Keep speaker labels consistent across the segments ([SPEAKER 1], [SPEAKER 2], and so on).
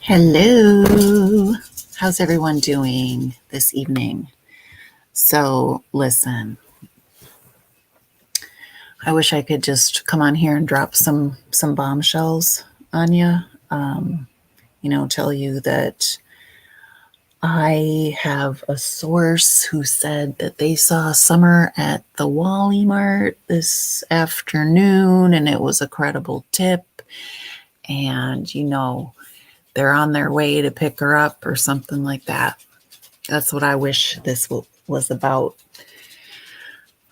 [SPEAKER 1] Hello. How's everyone doing this evening? So, listen, I wish I could just come on here and drop some bombshells on you. Tell you that I have a source who said that they saw Summer at the Wally Mart this afternoon and it was a credible tip. And, they're on their way to pick her up or something like that. That's what I wish this was about.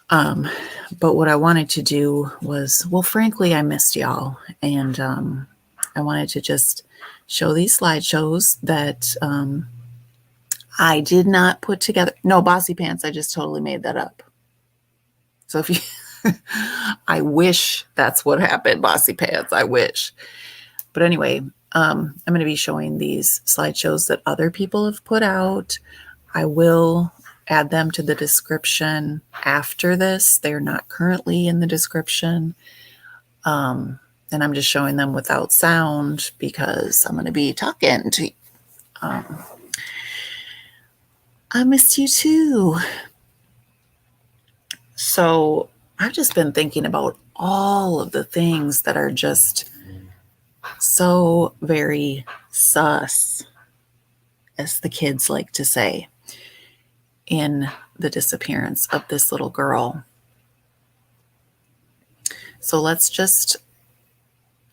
[SPEAKER 1] But what I wanted to do was, well, frankly, I missed y'all. And I wanted to just show these slideshows that I did not put together. No, Bossy Pants, I just totally made that up. So if you, I wish that's what happened, Bossy Pants, I wish. But anyway, I'm going to be showing these slideshows that other people have put out. I will add them to the description after this. They're not currently in the description. And I'm just showing them without sound because I'm going to be talking to you. I missed you too. So I've just been thinking about all of the things that are just so very sus, as the kids like to say, in the disappearance of this little girl. So I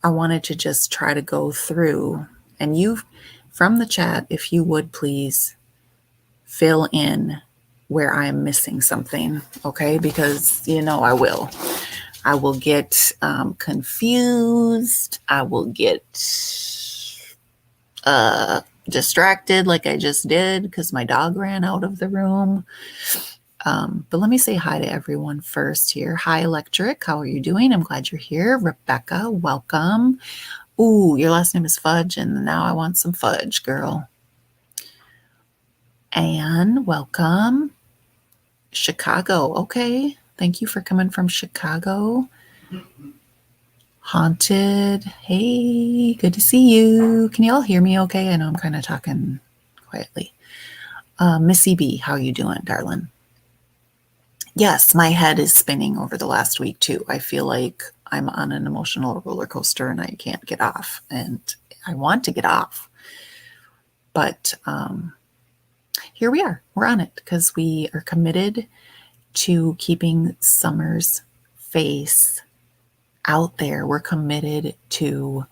[SPEAKER 1] wanted to just try to go through, and you from the chat, if you would please fill in where I'm missing something, okay? Because I will. I will get confused. I will get distracted like I just did because my dog ran out of the room. But let me say hi to everyone first here. Hi, Electric. How are you doing? I'm glad you're here. Rebecca, welcome. Ooh, your last name is Fudge, and now I want some fudge, girl. Anne, welcome. Chicago. Okay. Thank you for coming from Chicago. Haunted. Hey, good to see you. Can you all hear me okay? I know I'm kind of talking quietly. Missy B, how are you doing, darling? Yes, my head is spinning over the last week too. I feel like I'm on an emotional roller coaster and I can't get off. And I want to get off. But here we are. We're on it because we are committed to keeping Summer's face out there. We're committed to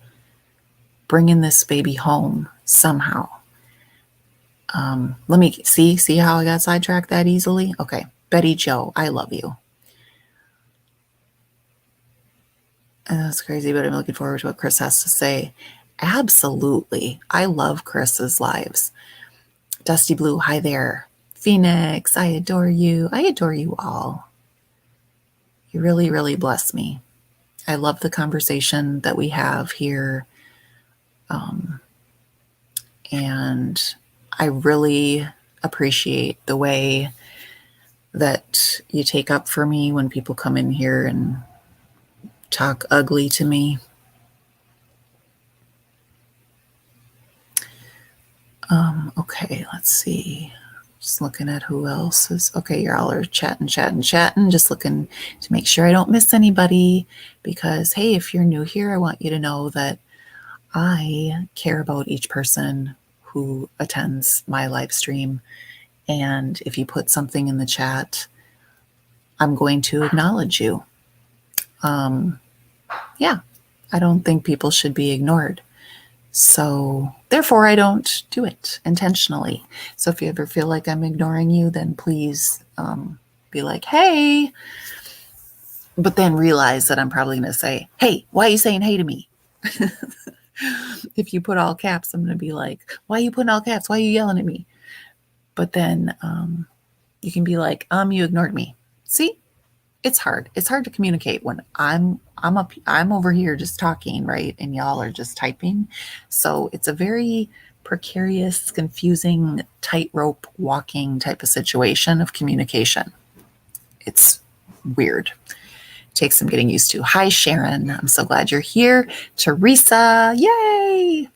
[SPEAKER 1] bringing this baby home somehow. Let me see how I got sidetracked that easily. Okay. Betty Joe, I love you. That's crazy, but I'm looking forward to what Chris has to say. Absolutely. I love Chris's lives. Dusty Blue, hi there. Phoenix, I adore you. I adore you all. You really, really bless me. I love the conversation that we have here. And I really appreciate the way that you take up for me when people come in here and talk ugly to me. Okay, let's see. Just looking at who else is. Okay, you all are chatting. Just looking to make sure I don't miss anybody because, hey, if you're new here, I want you to know that I care about each person who attends my live stream. And if you put something in the chat, I'm going to acknowledge you. Yeah, I don't think people should be ignored. So therefore, I don't do it intentionally. So if you ever feel like I'm ignoring you, then please be like, hey, but then realize that I'm probably going to say, hey, why are you saying hey to me? If you put all caps, I'm going to be like, why are you putting all caps? Why are you yelling at me? But then you can be like, you ignored me. See, it's hard. It's hard to communicate when I'm over here just talking, right? And y'all are just typing. So it's a very precarious, confusing, tightrope walking type of situation of communication. It's weird. It takes some getting used to. Hi, Sharon. I'm so glad you're here. Teresa, yay.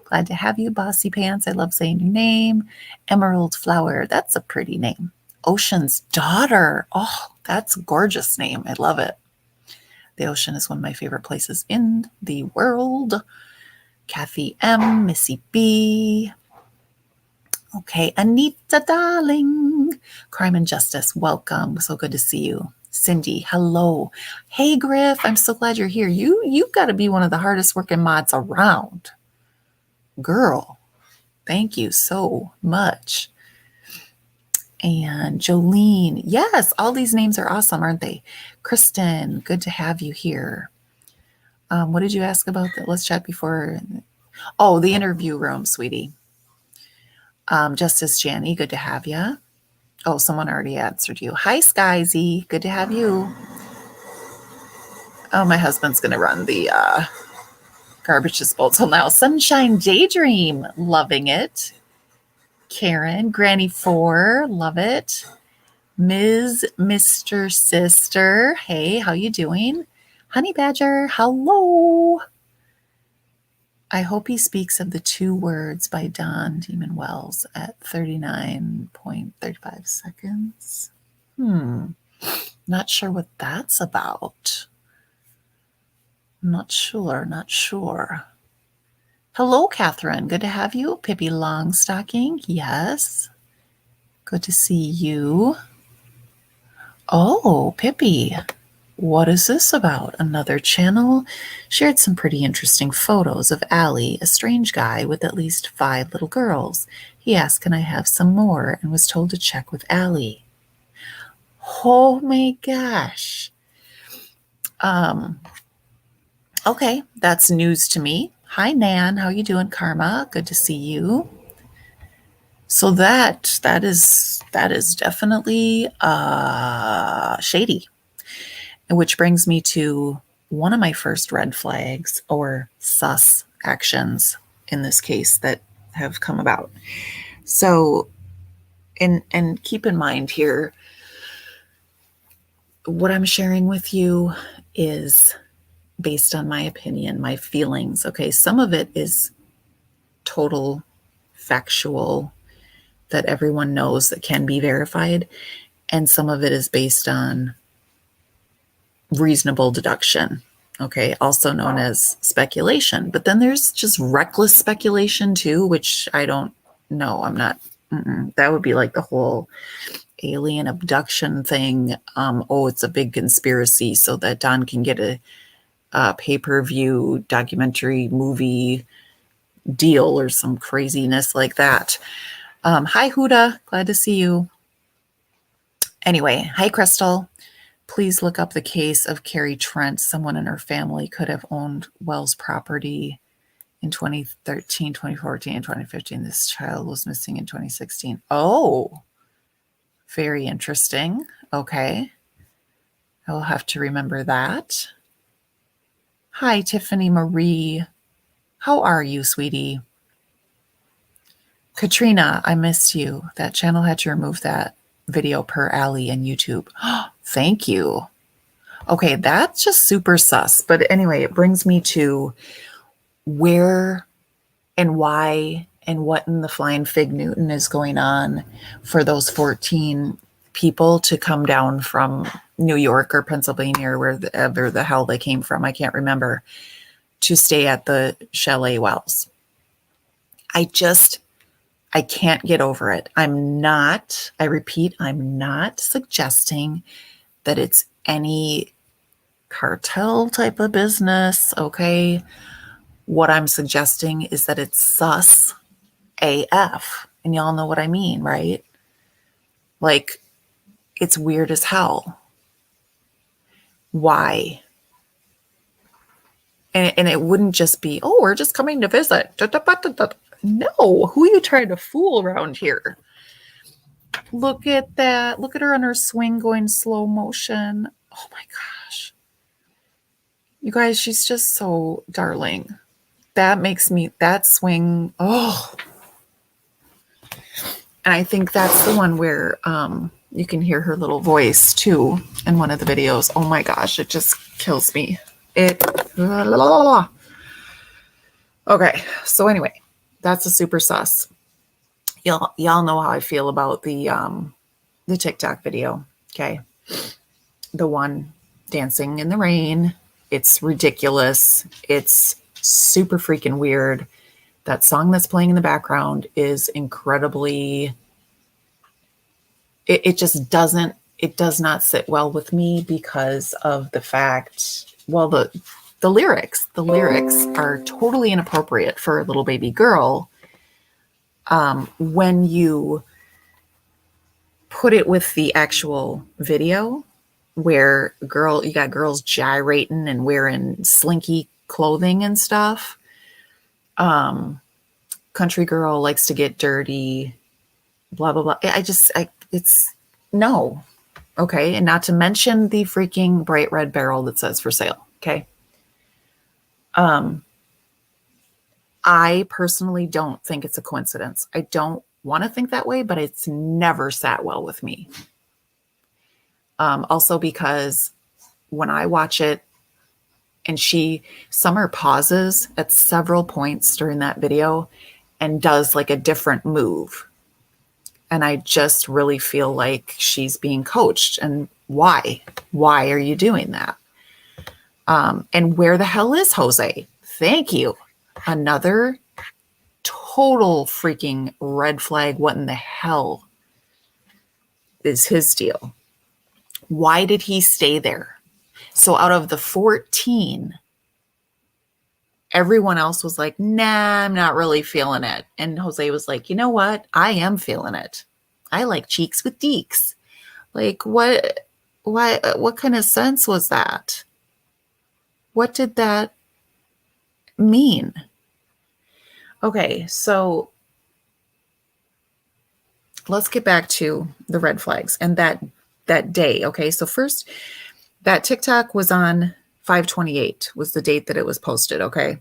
[SPEAKER 1] Glad to have you, Bossy Pants. I love saying your name. Emerald Flower. That's a pretty name. Ocean's Daughter. Oh, that's a gorgeous name. I love it. The ocean is one of my favorite places in the world. Kathy M, Missy B. Okay, Anita, darling. Crime and Justice, welcome. So good to see you. Cindy, hello. Hey, Griff, I'm so glad you're here. You've got to be one of the hardest working mods around. Girl, thank you so much. And Jolene, yes, all these names are awesome, aren't they? Kristen, good to have you here. What did you ask about? Let's chat before. Oh, the interview room, sweetie. Justice Janie, good to have you. Oh, someone already answered you. Hi, Skyzy, good to have you. Oh, my husband's going to run the garbage disposal now. Sunshine Daydream, loving it. Karen, Granny 4, love it. Ms. Mr. Sister, hey, how you doing? Honey Badger, hello. I hope he speaks of the 2 words by Don Demon Wells at 39.35 seconds. Not sure what that's about. Not sure. Hello, Catherine. Good to have you. Pippi Longstocking. Yes. Good to see you. Oh, Pippi. What is this about? Another channel? Shared some pretty interesting photos of Allie, a strange guy with at least 5 little girls. He asked, can I have some more? And was told to check with Allie. Oh my gosh. Okay, that's news to me. Hi, Nan. How you doing, Karma? Good to see you. So that is definitely shady. Which brings me to one of my first red flags or sus actions in this case that have come about. So, and keep in mind here, what I'm sharing with you is based on my opinion, my feelings. Okay, some of it is total factual that everyone knows that can be verified, and some of it is based on reasonable deduction, okay, also known as speculation. But then there's just reckless speculation too, which I don't know. I'm not, that would be like the whole alien abduction thing. Oh, it's a big conspiracy so that Don can get a pay-per-view documentary movie deal or some craziness like that. Hi, Huda. Glad to see you. Anyway, hi, Crystal. Please look up the case of Carrie Trent. Someone in her family could have owned Wells property in 2013, 2014, and 2015. This child was missing in 2016. Oh, very interesting. Okay. I'll have to remember that. Hi, Tiffany Marie. How are you, sweetie? Katrina, I missed you. That channel had to remove that video per Allie and YouTube. Thank you. Okay, that's just super sus. But anyway, it brings me to where and why and what in the flying fig Newton is going on for those 14 people to come down from New York or Pennsylvania or wherever the hell they came from. I can't remember, to stay at the Chalet Wells. I can't get over it. I repeat, I'm not suggesting that it's any cartel type of business, okay? What I'm suggesting is that it's sus AF. And y'all know what I mean, right? Like, it's weird as hell. Why? And it wouldn't just be, oh, we're just coming to visit. No, who are you trying to fool around here? Look at that. Look at her on her swing going slow motion. Oh my gosh. You guys, she's just so darling. That makes me, that swing, oh. And I think that's the one where you can hear her little voice too in one of the videos. Oh my gosh, it just kills me. Okay, so anyway, that's a super sus. Y'all know how I feel about the TikTok video. Okay. The one dancing in the rain. It's ridiculous. It's super freaking weird. That song that's playing in the background is incredibly, it just doesn't, it does not sit well with me because of the fact, well, the lyrics are totally inappropriate for a little baby girl. When you put it with the actual video where you got girls gyrating and wearing slinky clothing and stuff. Country girl likes to get dirty, blah, blah, blah. It's no. Okay. And not to mention the freaking bright red barrel that says for sale. Okay. I personally don't think it's a coincidence. I don't want to think that way, but it's never sat well with me. Also because when I watch it and Summer pauses at several points during that video and does like a different move. And I just really feel like she's being coached. And why? Why are you doing that? And where the hell is Jose? Thank you. Another total freaking red flag. What in the hell is his deal? Why did he stay there? So out of the 14, everyone else was like, nah, I'm not really feeling it. And Jose was like, you know what? I am feeling it. I like cheeks with deeks. Like, what kind of sense was that? What did that mean? Okay, so let's get back to the red flags and that day. Okay, so first, that TikTok was on 5/28 was the date that it was posted. Okay,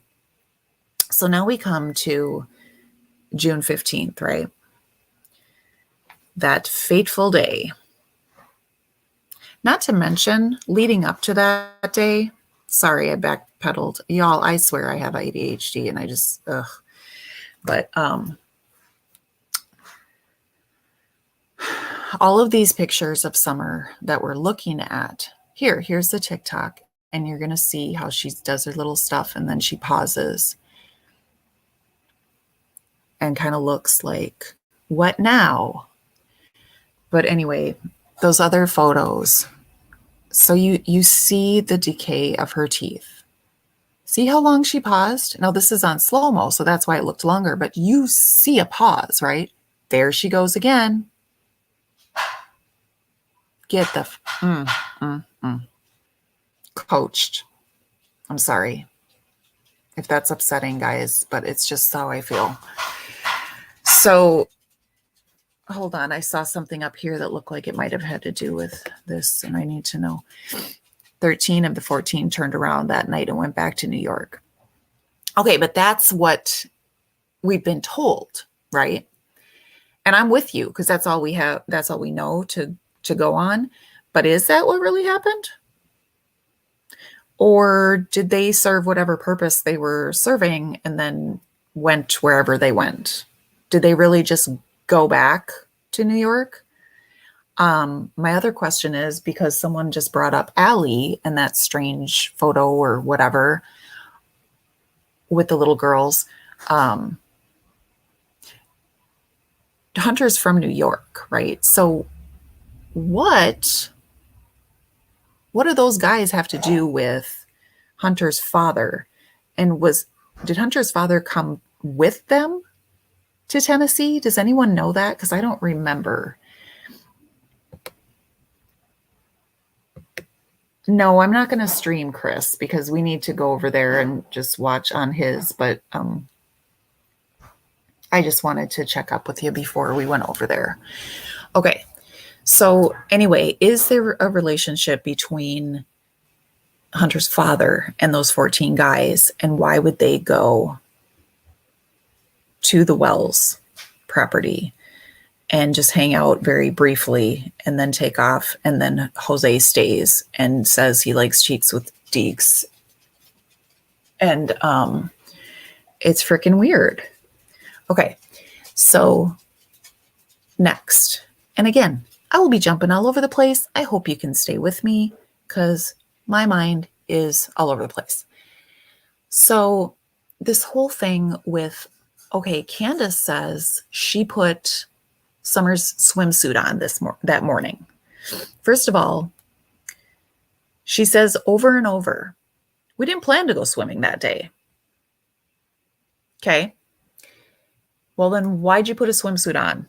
[SPEAKER 1] so now we come to June 15th, right? That fateful day. Not to mention, leading up to that day, sorry, I backpedaled. Y'all, I swear I have ADHD and I just, ugh. But all of these pictures of Summer that we're looking at, here's the TikTok, and you're going to see how she does her little stuff, and then she pauses and kind of looks like, what now? But anyway, those other photos. So you see the decay of her teeth. See how long she paused? Now this is on slow-mo, so that's why it looked longer, but you see a pause, right? There she goes again. Get the coached. I'm sorry if that's upsetting, guys, but it's just how I feel. So hold on. I saw something up here that looked like it might have had to do with this, and I need to know. 13 of the 14 turned around that night and went back to New York. Okay, but that's what we've been told, right? And I'm with you because that's all we have. That's all we know to go on. But is that what really happened? Or did they serve whatever purpose they were serving and then went wherever they went? Did they really just go back to New York? My other question is, because someone just brought up Allie and that strange photo or whatever with the little girls. Hunter's from New York, right? So what do those guys have to do with Hunter's father? And did Hunter's father come with them to Tennessee? Does anyone know that? Because I don't remember. No, I'm not going to stream Chris because we need to go over there and just watch on his. But I just wanted to check up with you before we went over there. Okay. So anyway, is there a relationship between Hunter's father and those 14 guys? And why would they go to the Wells property and just hang out very briefly and then take off? And then Jose stays and says he likes cheeks with deeks. And it's freaking weird. Okay, so next. And again, I will be jumping all over the place. I hope you can stay with me because my mind is all over the place. So this whole thing with, okay, Candace says she put Summer's swimsuit on that morning. First of all, she says over and over, we didn't plan to go swimming that day. Okay. Well, then why'd you put a swimsuit on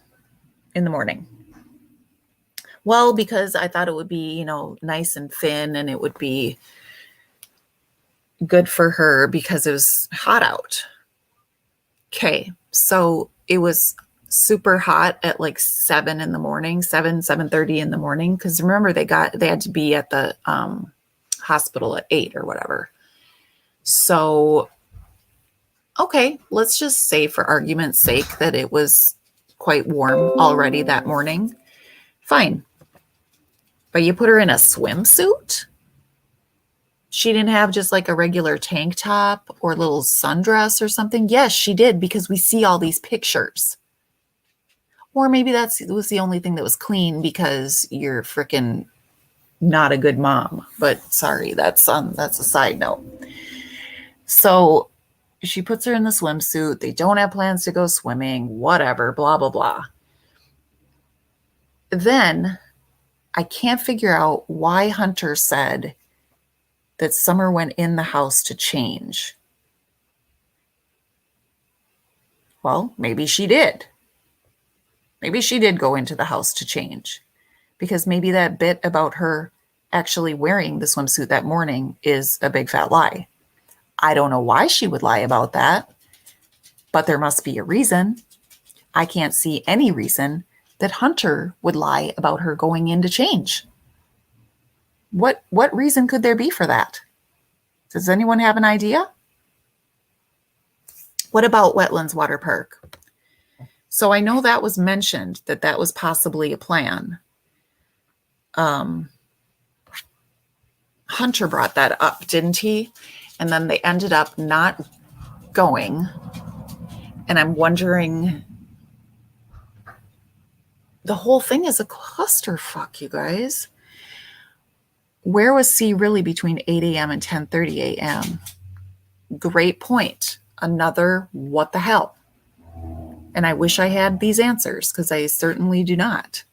[SPEAKER 1] in the morning? Well, because I thought it would be, nice and thin and it would be good for her because it was hot out. Okay. So it was super hot at like 7 in the morning, 7:30 in the morning. Cause remember they had to be at the hospital at 8 or whatever. So, okay, let's just say for argument's sake that it was quite warm already that morning. Fine. But you put her in a swimsuit? She didn't have just like a regular tank top or little sundress or something? Yes, she did because we see all these pictures. Or maybe that was the only thing that was clean because you're freaking not a good mom. But sorry, that's a side note. So she puts her in the swimsuit. They don't have plans to go swimming, whatever, blah, blah, blah. Then I can't figure out why Hunter said that Summer went in the house to change. Well, maybe she did. Maybe she did go into the house to change because maybe that bit about her actually wearing the swimsuit that morning is a big fat lie. I don't know why she would lie about that, but there must be a reason. I can't see any reason that Hunter would lie about her going in to change. What reason could there be for that? Does anyone have an idea? What about Wetlands Water Park? So I know that was mentioned, that was possibly a plan. Hunter brought that up, didn't he? And then they ended up not going. And I'm wondering, the whole thing is a clusterfuck, you guys. Where was C really between 8 a.m. and 10:30 a.m.? Great point. Another what the hell? And I wish I had these answers because I certainly do not.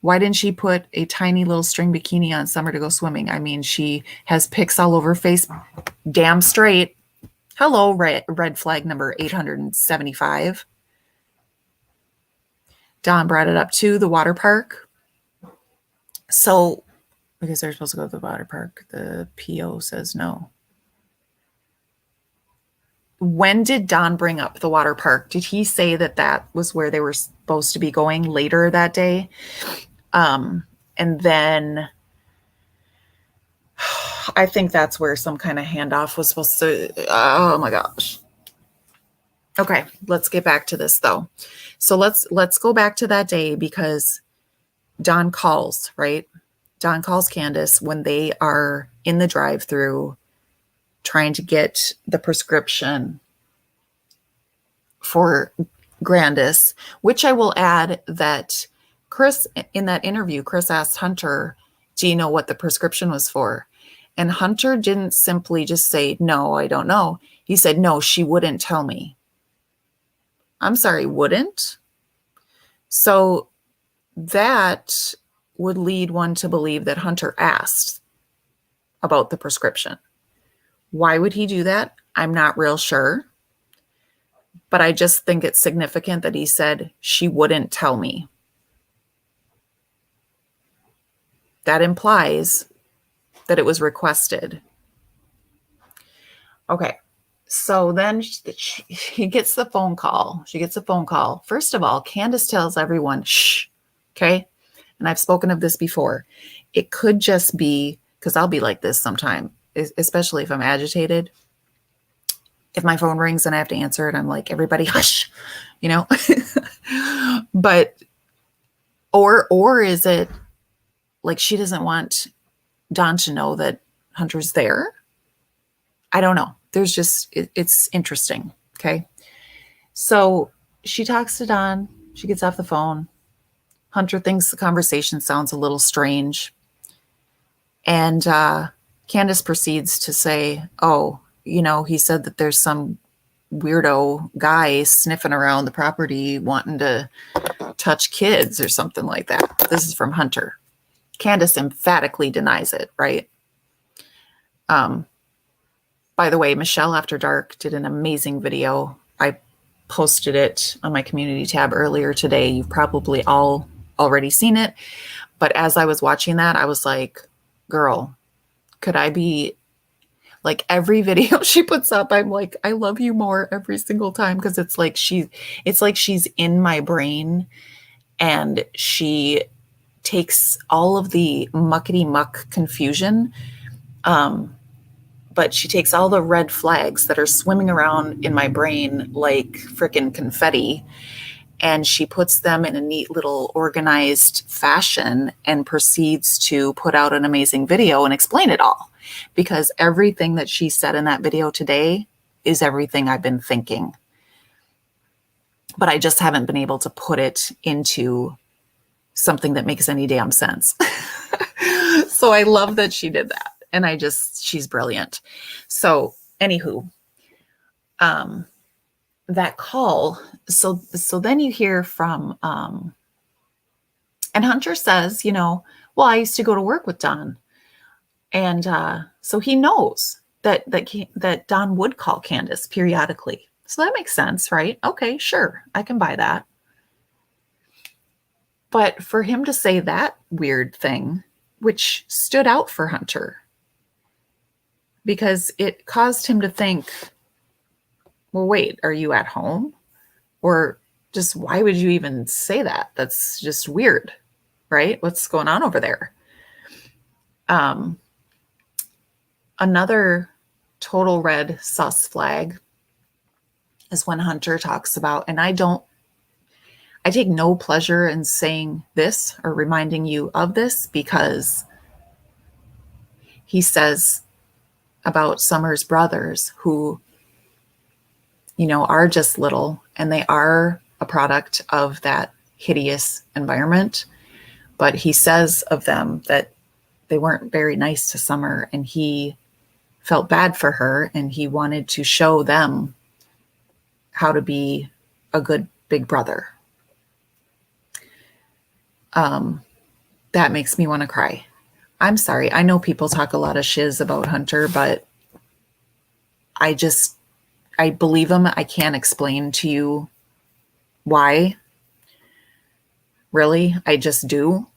[SPEAKER 1] Why didn't she put a tiny little string bikini on Summer to go swimming? I mean, she has pics all over face, damn straight. Hello, red flag number 875. Don brought it up too, the water park. So, because they're supposed to go to the water park, the PO says no. When did Don bring up the water park? Did he say that was where they were supposed to be going later that day? And then I think that's where some kind of handoff was supposed to, oh my gosh. Okay, let's get back to this though. So let's go back to that day because Don calls, right? Don calls Candace when they are in the drive-through trying to get the prescription for Grandis, which I will add that Chris, in that interview, Chris asked Hunter, do you know what the prescription was for? And Hunter didn't simply just say, no, I don't know. He said, no, she wouldn't tell me. I'm sorry, wouldn't? So that would lead one to believe that Hunter asked about the prescription. Why would he do that? I'm not real sure. But I just think it's significant that he said she wouldn't tell me. That implies that it was requested. Okay. So then she gets the phone call. She gets a phone call. First of all, Candace tells everyone, shh. Okay. And I've spoken of this before. It could just be, because I'll be like this sometime, especially if I'm agitated. If my phone rings and I have to answer it, I'm like, everybody hush, but, or is it like she doesn't want Don to know that Hunter's there? I don't know. There's just, it's interesting. Okay. So she talks to Don. She gets off the phone. Hunter thinks the conversation sounds a little strange. And Candace proceeds to say, oh, he said that there's some weirdo guy sniffing around the property wanting to touch kids or something like that. This is from Hunter. Candace emphatically denies it, right? By the way, Michelle After Dark did an amazing video. I posted it on my community tab earlier today. You've probably all already seen it. But as I was watching that, I was like, girl, could I be like every video she puts up, I'm like, I love you more every single time, because it's like she's in my brain, and she takes all of the muckety muck confusion, but she takes all the red flags that are swimming around in my brain like freaking confetti, and she puts them in a neat little organized fashion and proceeds to put out an amazing video and explain it all. Because everything that she said in that video today is everything I've been thinking. But I just haven't been able to put it into something that makes any damn sense. So I love that she did that. And she's brilliant. So anywho, that call. So then you hear from, and Hunter says, well, I used to go to work with Don. And so he knows that Don would call Candace periodically. So that makes sense, right? Okay, sure. I can buy that. But for him to say that weird thing, which stood out for Hunter, because it caused him to think, well, wait, are you at home? Or just why would you even say that? That's just weird, right? What's going on over there? Another total red sus flag is when Hunter talks about, and I take no pleasure in saying this or reminding you of this, because he says about Summer's brothers, who, are just little, and they are a product of that hideous environment. But he says of them that they weren't very nice to Summer, and he felt bad for her, and he wanted to show them how to be a good big brother. That makes me want to cry. I'm sorry. I know people talk a lot of shiz about Hunter, but I believe him. I can't explain to you why. Really, I just do.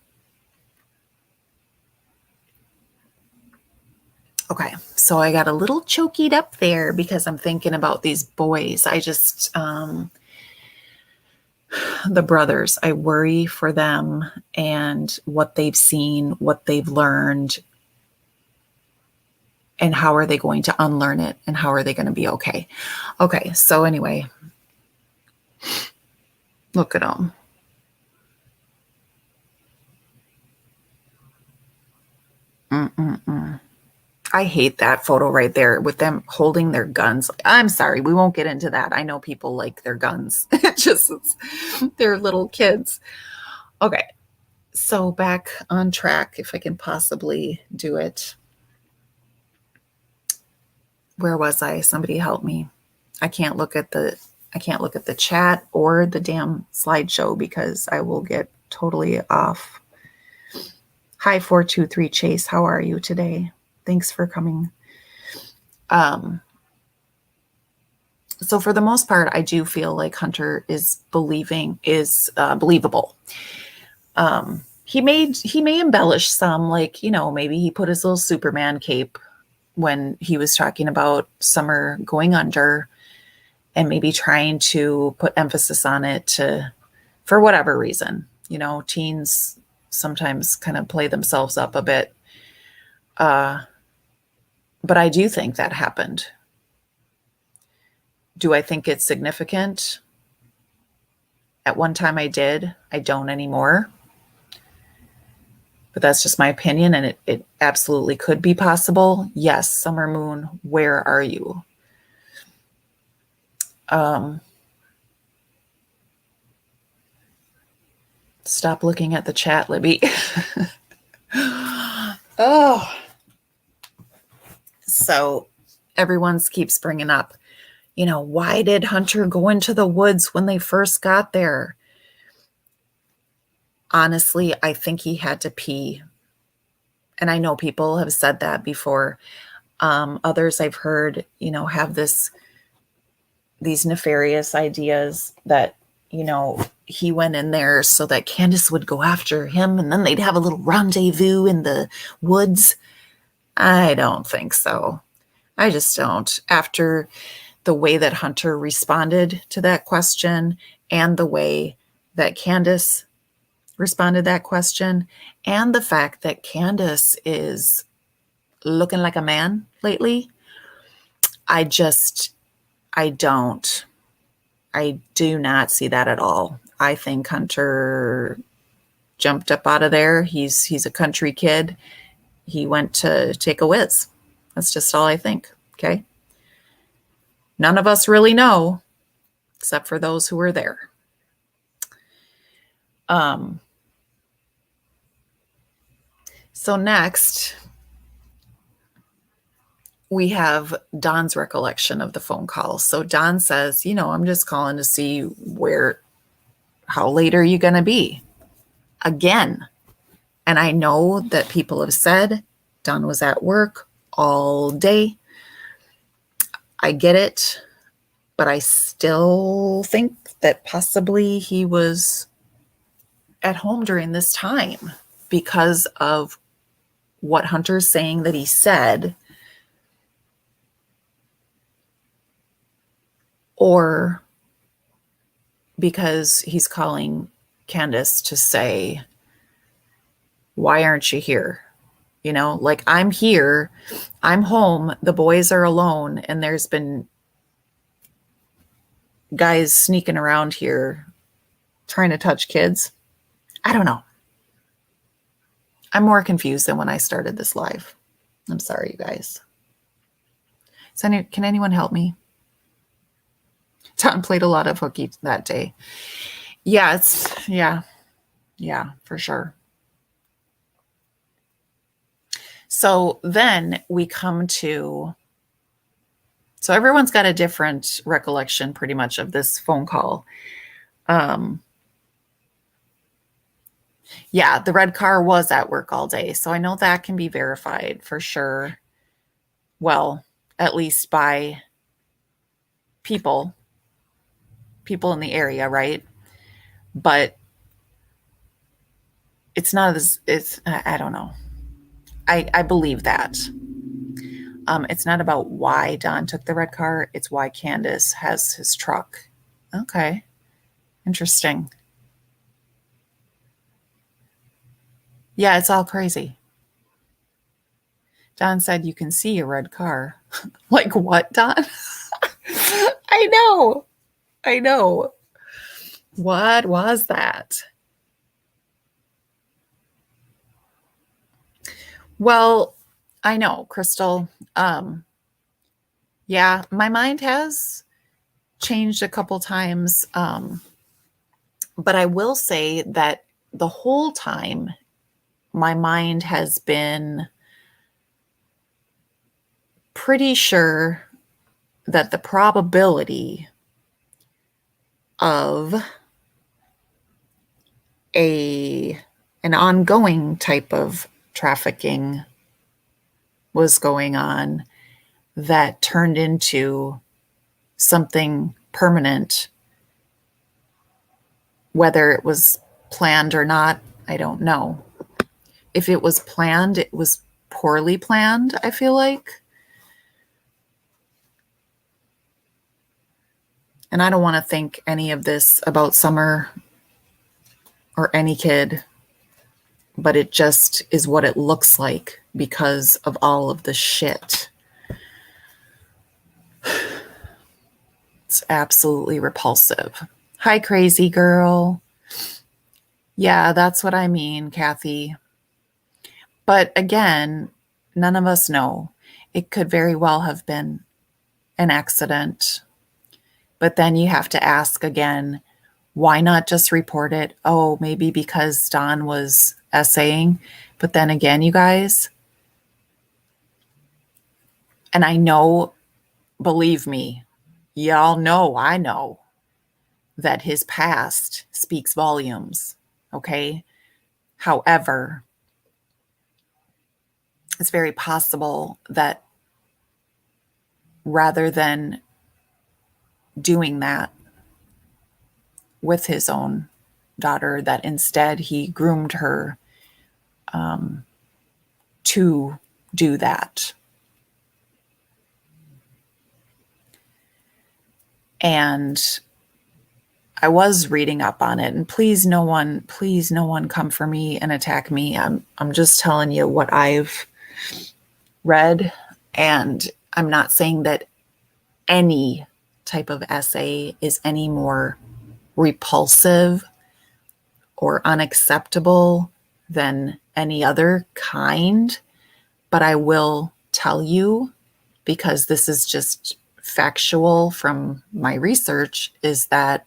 [SPEAKER 1] Okay, so I got a little chokied up there because I'm thinking about these boys. The brothers, I worry for them and what they've seen, what they've learned, and how are they going to unlearn it, and how are they going to be okay? Okay, so anyway, look at them. I hate that photo right there with them holding their guns. I'm sorry, we won't get into that. I know people like their guns. They're little kids. Okay, so back on track, if I can possibly do it. Where was I? Somebody help me. I can't look at the chat or the damn slideshow because I will get totally off. Hi, 423 Chase. How are you today? Thanks for coming. So for the most part, I do feel like Hunter is believable. He may embellish some, like, maybe he put his little Superman cape when he was talking about Summer going under, and maybe trying to put emphasis on it for whatever reason. Teens sometimes kind of play themselves up a bit. But I do think that happened. Do I think it's significant? At one time I did. I don't anymore. But that's just my opinion, and it absolutely could be possible. Yes, Summer Moon, where are you? Stop looking at the chat, Libby. Oh. So everyone keeps bringing up, why did Hunter go into the woods when they first got there? Honestly, I think he had to pee. And I know people have said that before. Others I've heard, have these nefarious ideas that, he went in there so that Candace would go after him and then they'd have a little rendezvous in the woods. I don't think so. I just don't. After the way that Hunter responded to that question and the way that Candace responded to that question and the fact that Candace is looking like a man lately, I do not see that at all. I think Hunter jumped up out of there. He's a country kid. He went to take a whiz. That's just all I think. Okay. None of us really know, except for those who were there. So next, we have Don's recollection of the phone call. So Don says, I'm just calling to see how late are you going to be? Again. And I know that people have said Don was at work all day. I get it, but I still think that possibly he was at home during this time because of what Hunter's saying that he said, or because he's calling Candace to say, why aren't you here? Like, I'm here, I'm home, the boys are alone, and there's been guys sneaking around here trying to touch kids. I don't know. I'm more confused than when I started this live. I'm sorry, you guys. Can anyone help me? Don played a lot of hooky that day. Yeah, for sure. So then we come to, so everyone's got a different recollection pretty much of this phone call. Yeah, the red car was at work all day. So I know that can be verified for sure. Well, at least by people in the area, right? But it's not I don't know. I believe that. It's not about why Don took the red car. It's why Candace has his truck. Okay. Interesting. Yeah, it's all crazy. Don said you can see a red car. Like what, Don? I know. What was that? Well, I know, Crystal. Yeah, my mind has changed a couple times. But I will say that the whole time my mind has been pretty sure that the probability of an ongoing type of trafficking was going on that turned into something permanent. Whether it was planned or not, I don't know. If it was planned, it was poorly planned, I feel like. And I don't want to think any of this about Summer or any kid, but it just is what it looks like because of all of the shit. It's absolutely repulsive. Hi, crazy girl. Yeah, that's what I mean, Kathy. But again, none of us know. It could very well have been an accident. But then you have to ask again, why not just report it? Oh, maybe because Don was essaying. But then again, you guys, and I know, believe me, y'all know, I know that his past speaks volumes. Okay. However, it's very possible that rather than doing that with his own daughter, that instead he groomed her to do that. And I was reading up on it, and please no one come for me and attack me. I'm just telling you what I've read, and I'm not saying that any type of essay is any more repulsive or unacceptable than any other kind, but I will tell you, because this is just factual from my research, is that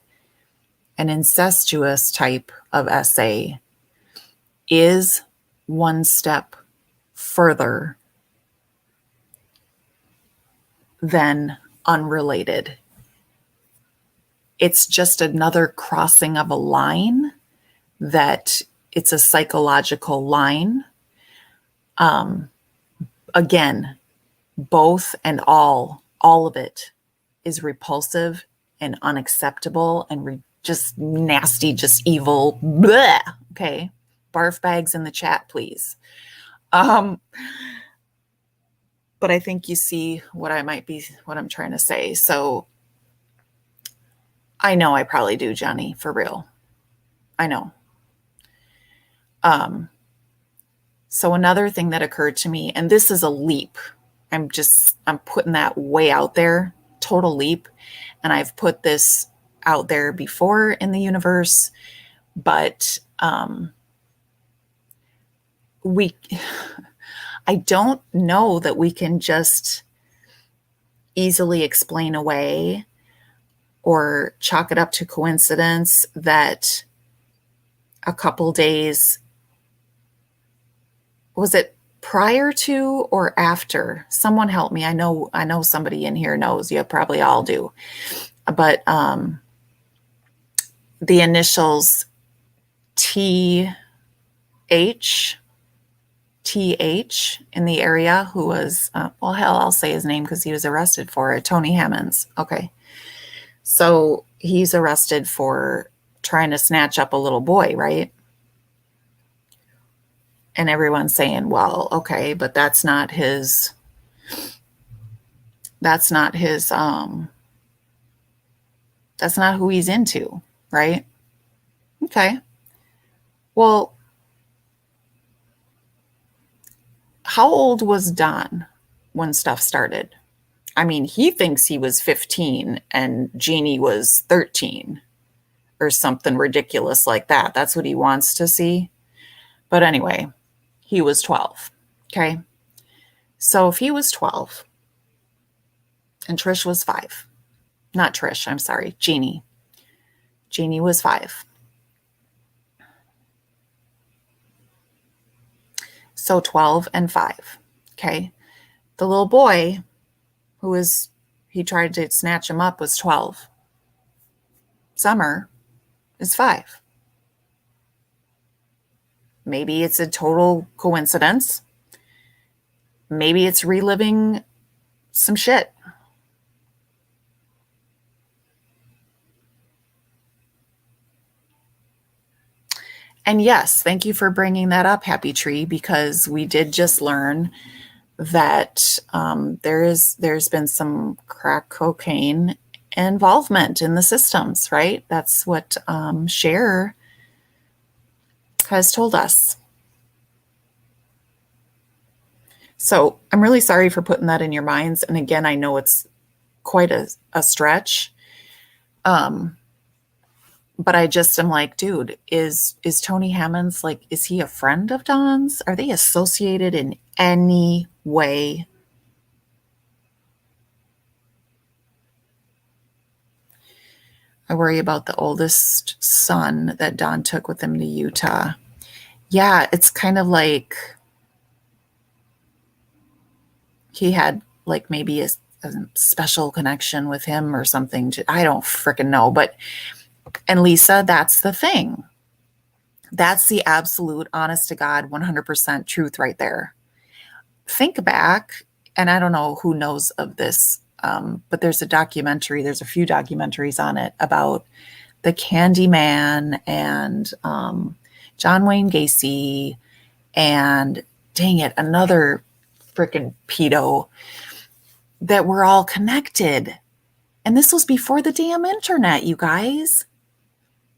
[SPEAKER 1] an incestuous type of essay is one step further than unrelated. It's just another crossing of a line, that it's a psychological line. Again, both and all of it is repulsive and unacceptable and just nasty, just evil. Bleh. Okay. Barf bags in the chat, please. But I think you see what I'm trying to say. So I know I probably do, Johnny, for real. I know. So another thing that occurred to me, and this is a leap. I'm putting that way out there, total leap. And I've put this out there before in the universe, but I don't know that we can just easily explain away or chalk it up to coincidence that a couple days, was it prior to or after? Someone help me. I know somebody in here knows. You probably all do. But the initials TH in the area, who was, well, hell, I'll say his name because he was arrested for it. Tony Hammonds. Okay. So he's arrested for trying to snatch up a little boy, right? And everyone's saying, well, okay, but that's not his, that's not who he's into, right? Okay. Well, how old was Don when stuff started? I mean, he thinks he was 15 and Jeannie was 13 or something ridiculous like that. That's what he wants to see. But anyway, he was 12. Okay. So if he was 12 and Trish was 5, not Trish, I'm sorry, Jeannie. Jeannie was 5. So 12 and 5. Okay. The little boy he tried to snatch him up was 12. Summer is 5. Maybe it's a total coincidence. Maybe it's reliving some shit. And yes, thank you for bringing that up, Happy Tree, because we did just learn that there's been some crack cocaine involvement in the systems, right? That's what Cher has told us. So I'm really sorry for putting that in your minds. And again, I know it's quite a stretch. But I just am like, dude, is Tony Hammonds, like, is he a friend of Don's? Are they associated in any way? I worry about the oldest son that Don took with him to Utah. Yeah, it's kind of like he had like maybe a special connection with him or something. I don't freaking know. But, and Lisa, that's the thing. That's the absolute, honest to God, 100% truth right there. Think back, and I don't know who knows of this, but there's a documentary, there's a few documentaries on it about the Candyman and John Wayne Gacy and, dang it, another freaking pedo, that were all connected. And this was before the damn internet, you guys.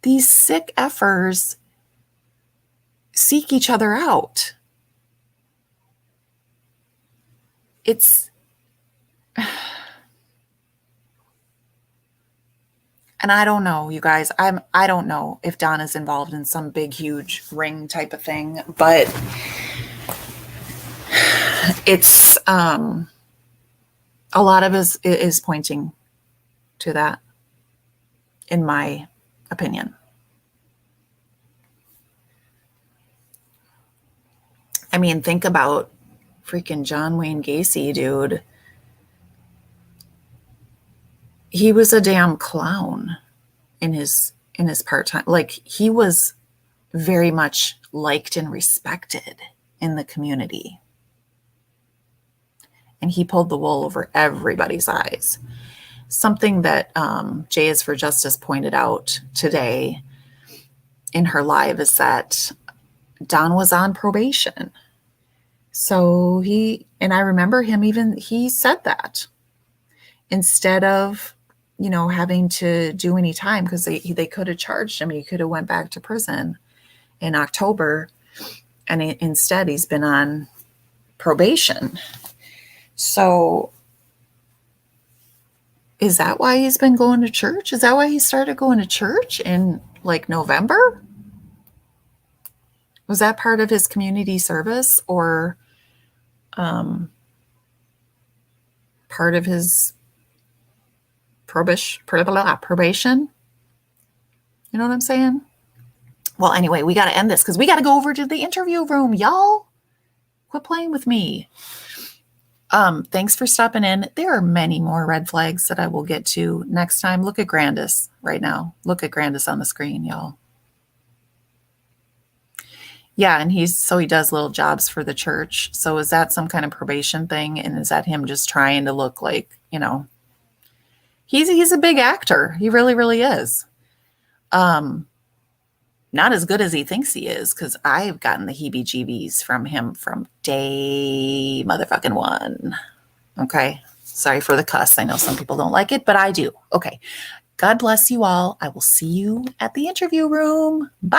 [SPEAKER 1] These sick effers seek each other out. It's, and I don't know, you guys. I don't know if Don is involved in some big, huge ring type of thing, but it's a lot of it is pointing to that, in my opinion. I mean, think about freaking John Wayne Gacy, dude. He was a damn clown in his part-time. Like, he was very much liked and respected in the community. And he pulled the wool over everybody's eyes. Something that Jay is for Justice pointed out today in her live is that Don was on probation. So and I remember him he said that instead of, having to do any time, because they could have charged him. He could have went back to prison in October, and instead he's been on probation. So is that why he's been going to church? Is that why he started going to church in like November? Was that part of his community service, or part of his probation? You know what I'm saying? Well, anyway, we got to end this because we got to go over to the interview room, y'all. Quit playing with me. Thanks for stopping in. There are many more red flags that I will get to next time. Look at Grandis right now. Look at Grandis on the screen, y'all. Yeah, and he does little jobs for the church. So is that some kind of probation thing? And is that him just trying to look like, he's a big actor. He really, really is. Not as good as he thinks he is, because I've gotten the heebie-jeebies from him from day motherfucking one. Okay. Sorry for the cuss. I know some people don't like it, but I do. Okay. God bless you all. I will see you at the interview room. Bye.